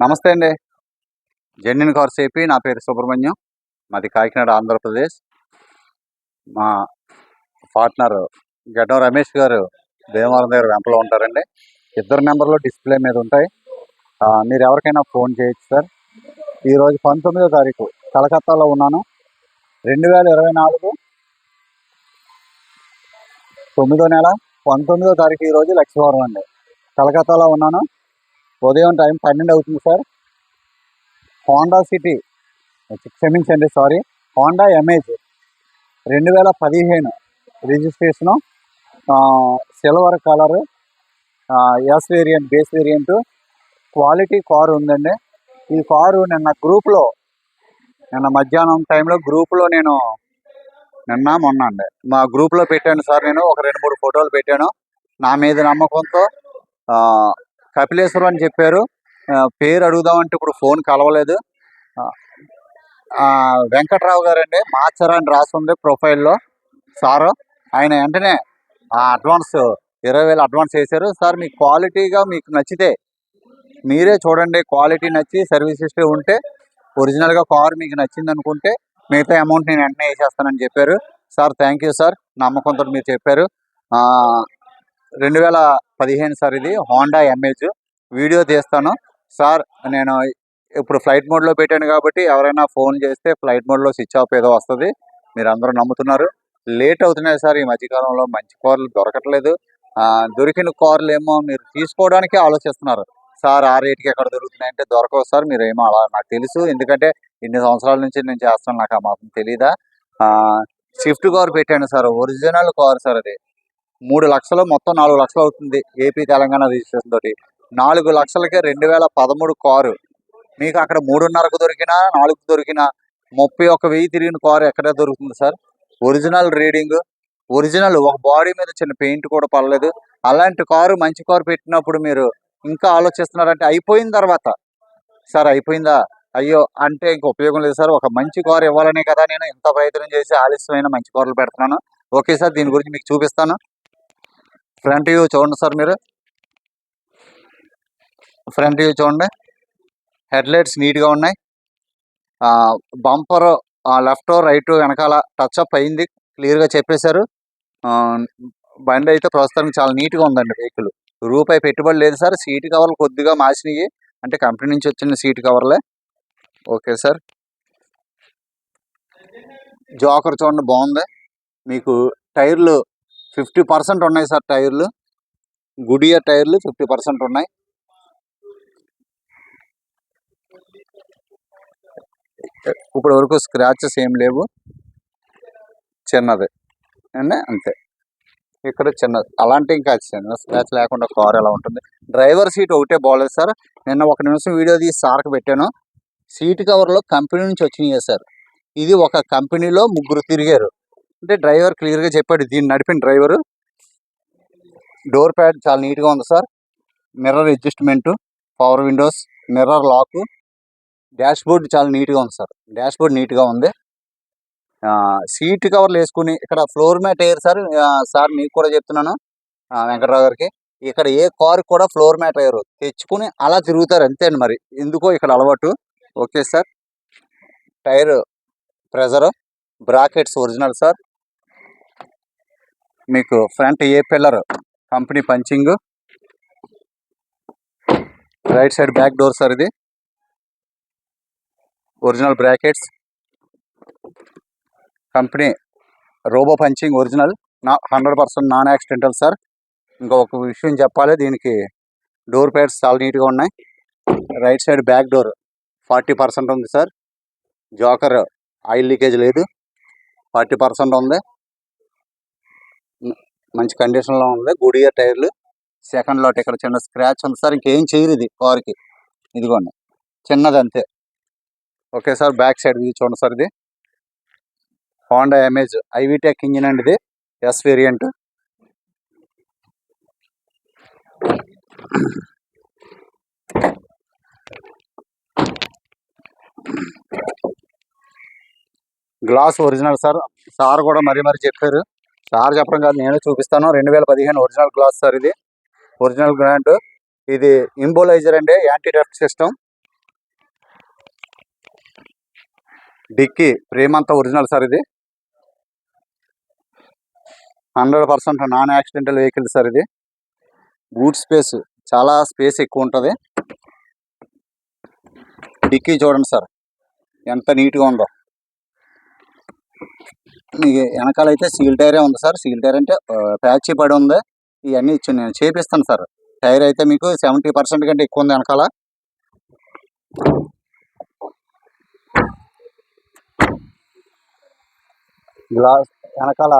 నమస్తే అండి. Genuine cars AP. నా పేరు సుబ్రహ్మణ్యం. మాది కాకినాడ, ఆంధ్రప్రదేశ్. మా పార్ట్నర్ గడ్డం రమేష్ గారు భీమవరం దగ్గర వెంపలో ఉంటారండి. ఇద్దరు నెంబర్లు డిస్ప్లే మీద ఉంటాయి. మీరు ఎవరికైనా ఫోన్ చేయొచ్చు సార్. ఈరోజు 19వ తారీఖు కలకత్తాలో ఉన్నాను. 2024 9వ నెల 19వ తారీఖు ఈరోజు లక్ష్మీవారం అండి. కలకత్తాలో ఉన్నాను. ఉదయం టైం 12 అవుతుంది సార్. హోండా సిటీ, క్షమించండి sorry, Honda Amaze 2015 registration, silver colour, yes variant, base variant, quality car ఉందండి. ఈ కారు నిన్న మధ్యాహ్నం టైంలో గ్రూప్లో మొన్న అండి మా గ్రూప్లో పెట్టాను సార్. నేను ఒక 2-3 ఫోటోలు పెట్టాను. నా మీద నమ్మకంతో కపిలేశ్వరం అని చెప్పారు. పేరు అడుగుదామంటే ఇప్పుడు ఫోన్ కలవలేదు. వెంకట్రావు గారండి, మాచరా అని రాసి ఉంది ప్రొఫైల్లో సారు. ఆయన వెంటనే అడ్వాన్స్ 20,000 అడ్వాన్స్ వేశారు. సార్ మీ క్వాలిటీగా మీకు నచ్చితే మీరే చూడండి, క్వాలిటీ నచ్చి సర్వీస్ హిస్టరీ ఉంటే, ఒరిజినల్గా కారు మీకు నచ్చింది అనుకుంటే మిగతా అమౌంట్ నేను వెంటనే వేసేస్తానని చెప్పారు. సార్ థ్యాంక్ యూ సార్, నమ్మకంతో మీరు చెప్పారు. 2015 సార్, ఇది హోండా ఎమేజ్. వీడియో తీస్తాను సార్. నేను ఇప్పుడు ఫ్లైట్ మోడ్లో పెట్టాను కాబట్టి ఎవరైనా ఫోన్ చేస్తే ఫ్లైట్ మోడ్లో స్విచ్ ఆఫ్ ఏదో వస్తుంది. మీరు అందరూ నమ్ముతున్నారు. లేట్ అవుతున్నాయి సార్. ఈ మధ్యకాలంలో మంచి కార్లు దొరకట్లేదు. దొరికిన కార్లు ఏమో మీరు తీసుకోవడానికే ఆలోచిస్తున్నారు. సార్ ఆ రేటుకి ఎక్కడ దొరుకుతున్నాయంటే దొరకవు సార్. మీరు ఏమో అలా, నాకు తెలుసు, ఎందుకంటే ఇన్ని సంవత్సరాల నుంచి నేను చేస్తాను, నాకు ఆ మాత్రం తెలీదా. స్విఫ్ట్ కారు పెట్టాను సార్, ఒరిజినల్ కారు సార్. అది 3 లక్షలు, మొత్తం 4 లక్షలు అవుతుంది ఏపీ తెలంగాణ రిజిస్ట్రేషన్ తోటి. 4 లక్షలకే 2013 కారు. మీకు అక్కడ 3.5కు దొరికినా, 4కు దొరికినా 31,000 తిరిగిన కారు ఎక్కడ దొరుకుతుంది సార్? ఒరిజినల్ రీడింగ్, ఒరిజినల్, ఒక బాడీ మీద చిన్న పెయింట్ కూడా పడలేదు. అలాంటి కారు, మంచి కారు పెట్టినప్పుడు మీరు ఇంకా ఆలోచిస్తున్నారంటే అయిపోయిన తర్వాత, సార్ అయిపోయిందా, అయ్యో అంటే ఇంక ఉపయోగం లేదు సార్. ఒక మంచి కారు ఇవ్వాలనే కదా నేను ఇంత ప్రయత్నం చేసి ఆలస్యమైన మంచి కార్లు పెడుతున్నాను. ఓకే సార్, దీని గురించి మీకు చూపిస్తాను. ఫ్రంట్ వ్యూ చూడండి సార్. మీరు ఫ్రంట్ వ్యూ చూడండి. హెడ్ లైట్స్ నీట్గా ఉన్నాయి. బంపర్ లెఫ్ట్ రైట్ వెనకాల టచ్ అప్ అయింది, క్లియర్గా చెప్పేశారు. బండి అయితే ప్రస్తుతానికి చాలా నీట్గా ఉందండి. వెహికల్ రూపాయి పెట్టుబడి లేదు సార్. సీట్ కవర్లు కొద్దిగా మార్చినాయి, అంటే కంపెనీ నుంచి వచ్చిన సీట్ కవర్లే. Okay sir. జోకర్ చూడండి, బాగుంది. మీకు టైర్లు 50% ఉన్నాయి సార్. టైర్లు గుడియర్ టైర్లు 50% ఉన్నాయి. ఇప్పటి వరకు స్క్రాచెస్ ఏం లేవు. చిన్నది అండి, అంతే. ఇక్కడ చిన్నది, అలాంటి ఇంకా చిన్న స్క్రాచ్ లేకుండా కార్ ఎలా ఉంటుంది. డ్రైవర్ సీట్ ఒకటే బాగలేదు సార్. నిన్న 1 నిమిషం వీడియో తీసి సార్కి పెట్టాను. సీట్ కవర్లో కంపెనీ నుంచి వచ్చినాయి సార్. ఇది ఒక కంపెనీలో 3 తిరిగారు అంటే డ్రైవర్ క్లియర్గా చెప్పాడు, దీన్ని నడిపిన డ్రైవరు. డోర్ ప్యాడ్ చాలా నీట్గా ఉంది sir. Mirror adjustment, power windows, mirror lock, dashboard చాలా నీట్గా ఉంది సార్. డాష్ బోర్డ్ నీట్గా ఉంది. సీట్ కవర్లు వేసుకుని ఇక్కడ floor mat air sir. Sir మీకు కూడా చెప్తున్నాను, వెంకటరావు గారికి, ఇక్కడ ఏ కారు కూడా ఫ్లోర్ మ్యాట్ ఎయిర్ తెచ్చుకుని అలా తిరుగుతారు అంతే అండి. మరి ఎందుకో ఇక్కడ అలవాటు. Okay sir. Tyre pressure, brackets original sir. మీకు front A pillar company punching, right side back door sir. ఇది original brackets, company robo punching original, 100% non accidental sir. ఇంకొక విషయం చెప్పాలి, దీనికి డోర్ ప్యాడ్స్ చాలా నీట్గా ఉన్నాయి. రైట్ సైడ్ బ్యాక్ డోర్ 40% ఉంది సార్. జోకర్ ఆయిల్ లీకేజ్ లేదు, 40% ఉంది, మంచి కండిషన్లో ఉంది. గుడియర్ టైర్లు. సెకండ్ లాట్ ఇక్కడ చిన్న స్క్రాచ్ ఉంది సార్. ఇంకేం చేయరు ఇది కార్కి, ఇదిగోండి చిన్నది అంతే. Okay sir. Back side view చూడండి సార్. ఇది హోండా ఎమేజ్ ఐవిటెక్ ఇంజిన్ అండి. ఇది S variant. Glass original sir. Sir కూడా మరీ చెప్పారు. సార్ చెప్పడం కాదు, నేనే చూపిస్తాను. 2015 ఒరిజినల్ గ్లాస్ సార్. ఇది ఒరిజినల్ బ్రాండ్. ఇది ఇంబోలైజర్ అండి, యాంటీ డస్ట్ సిస్టమ్. డిక్కీ ఫ్రేమ్ అంతా ఒరిజినల్ సార్. ఇది 100% నాన్ యాక్సిడెంటల్ వెహికల్ సార్. ఇది బూట్ స్పేస్ చాలా స్పేస్ ఎక్కువ ఉంటుంది. డిక్కీ చూడండి సార్ ఎంత నీట్గా ఉందో. మీకు వెనకాలైతే సీల్ టైరే ఉంది సార్. సీల్ టైర్ అంటే ప్యాచ్ పడి ఉంది. ఇవన్నీ నేను చేపిస్తాను సార్. టైర్ అయితే మీకు 70% కంటే ఎక్కువ ఉంది వెనకాల. గ్లాస్ వెనకాల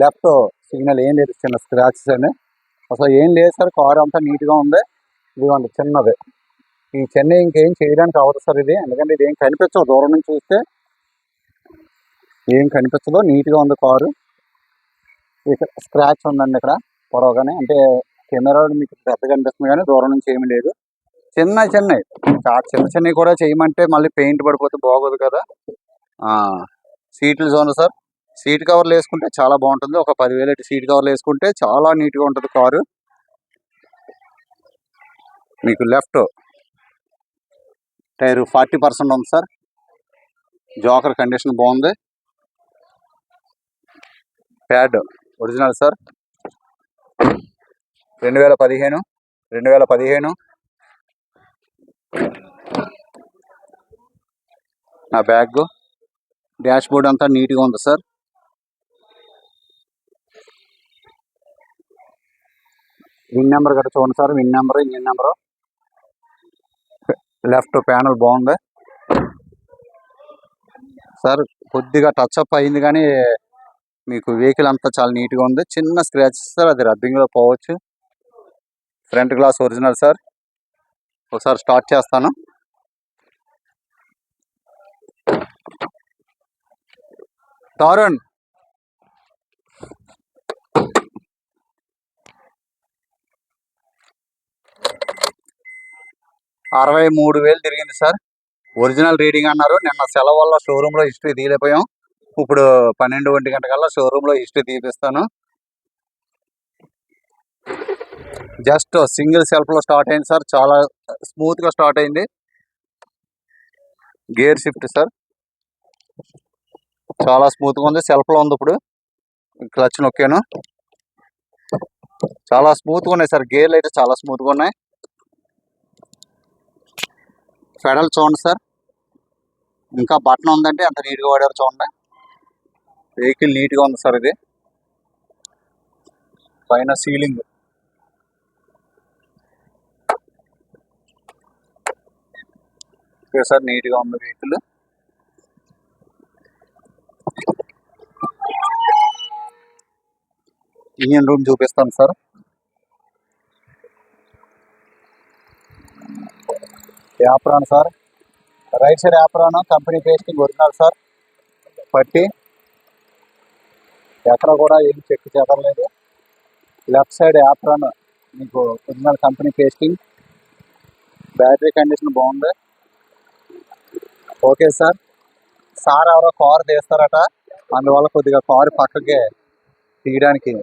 లెఫ్ట్ సిగ్నల్ ఏం లేదు, చిన్న స్క్రాచెస్ అని అసలు ఏం లేదు సార్. కారు అంతా నీట్గా ఉంది. ఇదిగోండి చిన్నది. ఈ చెన్నై ఇంకేం చేయడానికి అవ్వదు సార్ ఇది, ఎందుకంటే ఇది ఏం కనిపించదు. దూరం నుంచి చూస్తే ఏం కనిపించదు. నీట్గా ఉంది కారు. ఇక్కడ స్క్రాచ్ ఉందండి ఇక్కడ పొడవగానే, అంటే కెమెరా మీకు పెద్దగా కనిపిస్తుంది కానీ దూరం నుంచి ఏమీ లేదు. చిన్న చిన్నవి కూడా చేయమంటే మళ్ళీ పెయింట్ పడిపోతే బాగోదు కదా. సీట్లు చూడండి సార్. సీట్ కవర్లు వేసుకుంటే చాలా బాగుంటుంది. ఒక 10,000 సీట్ కవర్లు వేసుకుంటే చాలా నీట్గా ఉంటుంది కారు. మీకు లెఫ్ట్ టైర్ 40% ఉంది సార్. జోకర్ కండిషన్ బాగుంది. Pad original sir. 2015 నా బ్యాగ్. డాష్ బోర్డ్ అంతా నీట్గా ఉంది సార్. విన్ నెంబర్ గట్రా చూడండి sir. Win number, engine number. Left panel బాగుంది సార్. కొద్దిగా టచ్ అప్ అయింది కానీ మీకు వెహికల్ అంతా చాలా నీట్గా ఉంది. చిన్న స్క్రాచెస్ సార్, అది రబ్బింగ్లో పోవచ్చు. Front glass original sir. ఒకసారి స్టార్ట్ చేస్తాను. తరుణ్ 63,000 తిరిగింది సార్. ఒరిజినల్ రీడింగ్ అన్నారు. నిన్న సెలవు వల్ల షోరూంలో హిస్టరీ తీయలేకపోయాం. ఇప్పుడు 12 గంట కల్లా షోరూంలో హిస్టరీ తీపిస్తాను. జస్ట్ సింగిల్ సెల్ఫ్లో స్టార్ట్ అయింది సార్. చాలా స్మూత్గా స్టార్ట్ అయింది. గేర్ షిఫ్ట్ సార్, చాలా స్మూత్గా ఉంది. సెల్ఫ్లో ఉంది. ఇప్పుడు క్లచ్ నొక్కాను. చాలా స్మూత్గా ఉన్నాయి సార్. గేర్లు అయితే చాలా స్మూత్గా ఉన్నాయి. పెడల్ చూడండి సార్. ఇంకా బటన్ ఉందంటే అంత నీట్గా వాడారు చూడండి. వెహికల్ నీట్గా ఉంది సార్. ఇది పైన సీలింగ్ ఓకే సార్. నీట్గా ఉంది వెహికల్. ఇంజిన్ రూమ్ చూపిస్తాను sir. Apron sir. Right side apron company pasting original sir. పట్టి ఎక్కడ కూడా ఏం చెక్ చేయలేదు. లెఫ్ట్ సైడ్ యాప్రాన్ మీకు original company pasting. Battery condition బాగుంది. Okay sir. సార్ ఎవరో కారు తీస్తారట, అందువల్ల కొద్దిగా కారు పక్కకే తీయడానికి.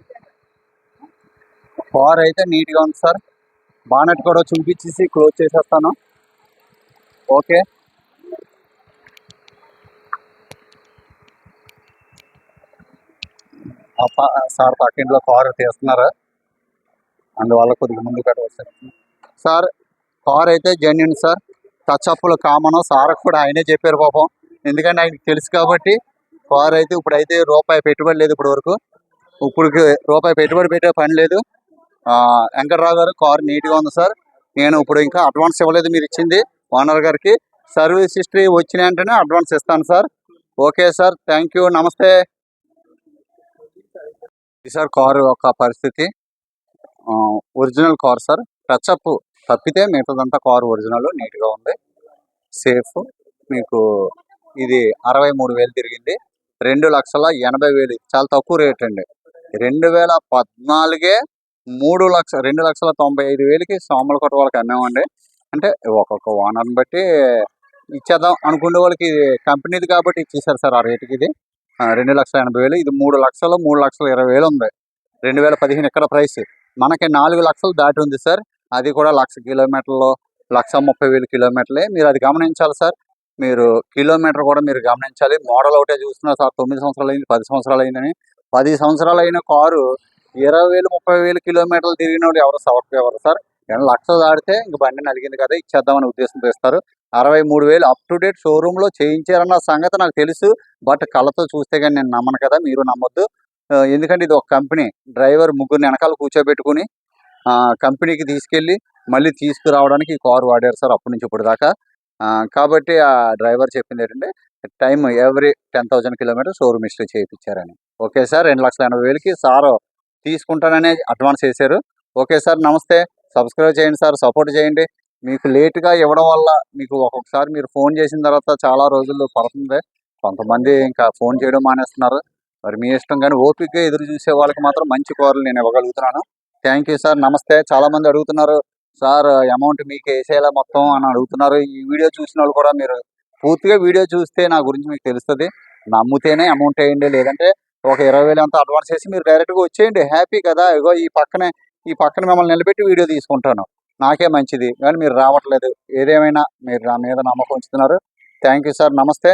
కార్ అయితే నీట్గా ఉంది సార్. బానెట్ కూడా చూపించేసి క్లోజ్ చేసేస్తాను. Okay sir. పక్కింట్లో కారు తీస్తున్నారు, అందువల్ల కొద్దిగా ముందు పెట్టవచ్చు సార్. కార్ అయితే జెన్యున్ సార్. టచ్ అప్లు కామన్. సార్ కూడా ఆయనే చెప్పారు పాపం, ఎందుకంటే ఆయనకి తెలుసు కాబట్టి. కార్ అయితే ఇప్పుడైతే రూపాయి పెట్టుబడి లేదు. ఇప్పుడు రూపాయి పెట్టుబడి పెట్టే పని లేదు. వెంకటరావు గారు, కార్ నీట్గా ఉంది సార్. నేను ఇప్పుడు ఇంకా అడ్వాన్స్ ఇవ్వలేదు, మీరు ఇచ్చింది ఓనర్ గారికి. సర్వీస్ హిస్టరీ వచ్చిన వెంటనే అడ్వాన్స్ ఇస్తాను sir. Okay sir, thank you, నమస్తే. సార్ కారు యొక్క పరిస్థితి ఒరిజినల్ కార్ సార్. టచ్అప్ తప్పితే మిగతాదంతా కారు ఒరిజినల్, నీట్గా ఉంది, సేఫ్. మీకు ఇది 63,000 తిరిగింది. 2,80,000 చాలా తక్కువ రేట్ అండి. 2014 2,95,000కి సామలకోట వాళ్ళకి అన్నామండి. అంటే ఒక్కొక్క ఓనర్ని బట్టి ఇచ్చేద్దాం అనుకునే వాళ్ళకి కంపెనీది కాబట్టి ఇచ్చేసారు సార్ ఆ రేటుకి. ఇది 2,80,000. ఇది 3,20,000 ఉంది. 2015 ఎక్కడ ప్రైస్. మనకి 4 లక్షలు దాటి ఉంది సార్. అది కూడా 1,00,000 కిలోమీటర్లు, 1,30,000 కిలోమీటర్లే. మీరు అది గమనించాలి సార్. మీరు కిలోమీటర్ కూడా మీరు గమనించాలి. మోడల్ ఒకటే చూస్తున్నారు సార్, 9 సంవత్సరాలు అయింది, 10 సంవత్సరాలు అయిందని. 10 సంవత్సరాలు అయిన కారు 20,000, 30,000 కిలోమీటర్లు తిరిగినోడు ఎవరు ఎవరు సార్? ఏమన్నా లక్ష దాటితే ఇంక బండి నలిగింది కదా, ఇచ్చేద్దామనే ఉద్దేశంతో ఇస్తారు. 63,000 అప్ టు డేట్ షోరూంలో చేయించారన్న సంగతి నాకు తెలుసు. బట్ కళ్ళతో చూస్తే కానీ నేను నమ్మను కదా, మీరు నమ్మొద్దు. ఎందుకంటే ఇది ఒక కంపెనీ. డ్రైవర్ ముగ్గురిని వెనకాల కూర్చోబెట్టుకుని కంపెనీకి తీసుకెళ్ళి మళ్ళీ తీసుకురావడానికి ఈ కారు వాడారు సార్ అప్పటి నుంచి ఇప్పుడు దాకా. కాబట్టి ఆ డ్రైవర్ చెప్పింది ఏంటంటే time every 10,000 kilometre showroom history చేయించారని. ఓకే సార్, 2,80,000కి సార్ తీసుకుంటాననే అడ్వాన్స్ వేశారు. ఓకే సార్, నమస్తే. సబ్స్క్రైబ్ చేయండి సార్, సపోర్ట్ చేయండి. మీకు లేట్గా ఇవ్వడం వల్ల మీకు ఒక్కొక్కసారి మీరు ఫోన్ చేసిన తర్వాత చాలా రోజులు పడుతుంది. కొంతమంది ఇంకా ఫోన్ చేయడం మానేస్తున్నారు. మరి మీ ఇష్టం, కానీ ఓపికగా ఎదురు చూసే వాళ్ళకి మాత్రం మంచి కూరలు నేను ఇవ్వగలుగుతున్నాను. థ్యాంక్ యూ సార్, నమస్తే. చాలామంది అడుగుతున్నారు సార్ అమౌంట్ మీకు వేసేలా మొత్తం అని అడుగుతున్నారు. ఈ వీడియో చూసిన వాళ్ళు కూడా మీరు పూర్తిగా వీడియో చూస్తే నా గురించి మీకు తెలుస్తుంది. నమ్మితేనే అమౌంట్ వేయండి, లేదంటే ఒక 20,000 అంతా అడ్వాన్స్ చేసి మీరు డైరెక్ట్గా వచ్చేయండి. హ్యాపీ కదా, ఇగో ఈ పక్కన మిమ్మల్ని నిలబెట్టి వీడియో తీసుకుంటాను, నాకే మంచిది. కానీ మీరు రావట్లేదు. ఏదేమైనా మీరు నా మీద నమ్మకం ఉంచుతున్నారు. థ్యాంక్ యూ సార్, నమస్తే.